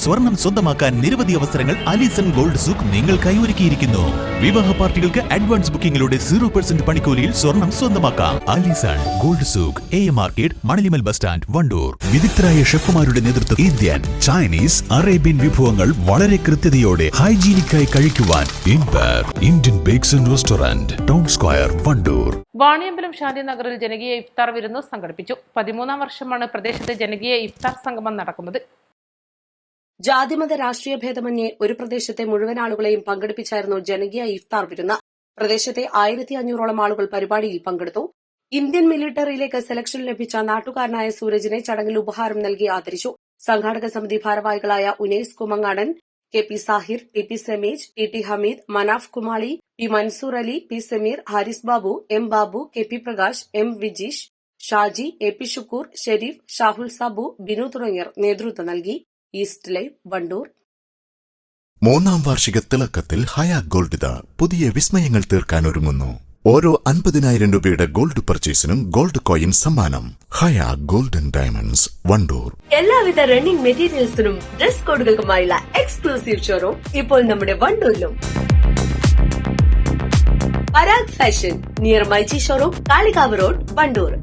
സ്വർണം സ്വന്തമാക്കാൻ നിരവധി അവസരങ്ങൾ അലിസൺ ഗോൾഡ് സൂക്ക് നിങ്ങൾക്കായി ഒരുക്കിയിരിക്കുന്നു. വിവാഹ പാർട്ടികൾക്ക് അഡ്വാൻസ് ബുക്കിംഗിലൂടെ 0% പണിക്കൂലിയിൽ സ്വർണം സ്വന്തമാക്കാം. Alison gold souk, AM market, Manalimal bus stand, Wandoor. വിദഗ്ധരായ ഷെഫുമാരുടെ നേതൃത്വം ഇന്ത്യൻ, ചൈനീസ്, അറേബ്യൻ വിഭവങ്ങൾ വളരെ കൃത്യതയോടെ ഹൈജീനിക്കായി കഴിക്കുവാൻ Indian bakes and restaurant, town square, Wandoor. Vaniyambalam ശാന്തിനഗറിൽ ജനകീയ ഇഫ്താർ വിരുന്ന് സംഘടിപ്പിച്ചു. 13ാം വർഷമാണ് പ്രദേശത്ത് ജനകീയ ഇഫ്താർ സംഗമം നടക്കുന്നത്. ജാതിമത രാഷ്ട്രീയ ഭേദമന്യേ ഒരു പ്രദേശത്തെ മുഴുവൻ ആളുകളെയും പങ്കെടുപ്പിച്ചായിരുന്നു ജനകീയ ഇഫ്താർ വിരുന്ന്. പ്രദേശത്തെ 1500ഓളം ആളുകൾ പരിപാടിയിൽ പങ്കെടുത്തു. ഇന്ത്യൻ മിലിറ്ററിയിലേക്ക് സെലക്ഷൻ ലഭിച്ച നാട്ടുകാരനായ സൂരജിനെ ചടങ്ങിൽ ഉപഹാരം നൽകി ആദരിച്ചു. സംഘാടക സമിതി ഭാരവാഹികളായ Unais കുമങ്ങാടൻ, KP Shahir, TP സെമീജ്, TT Hameed, Manaf Kumali, P Mansoor Ali, P Sameer, Haris Babu, M Babu, KP Prakash, M Vijeesh, Shaji, AP Shukkur, Sharif, Shahul Sabu, Binu തുടങ്ങിയവർ നേതൃത്വം നൽകി. East live, Wandoor. 3ാം വാർഷിക തിളക്കത്തിൽ ഹയാ ഗോൾഡ് പുതിയ വിസ്മയങ്ങൾ തീർക്കാൻ ഒരുങ്ങുന്നു. ഓരോ 50,000 രൂപയുടെ ഗോൾഡ് പർച്ചേസിനും ഗോൾഡ് കോയിൻ സമ്മാനം. ഹയാ ഗോൾഡൻ ഡയമണ്ട്സ്, വണ്ടൂർ. എല്ലാവിധ റണ്ണിംഗ് മെറ്റീരിയൽസിനും ഡ്രസ് കോഡുകൾക്കുമായുള്ള എക്സ്ക്ലൂസീവ് ഷോറൂം ഇപ്പോൾ നമ്മുടെ വണ്ടൂരിലും. Parag fashion near MyG showroom, Kalikavu road, Wandoor.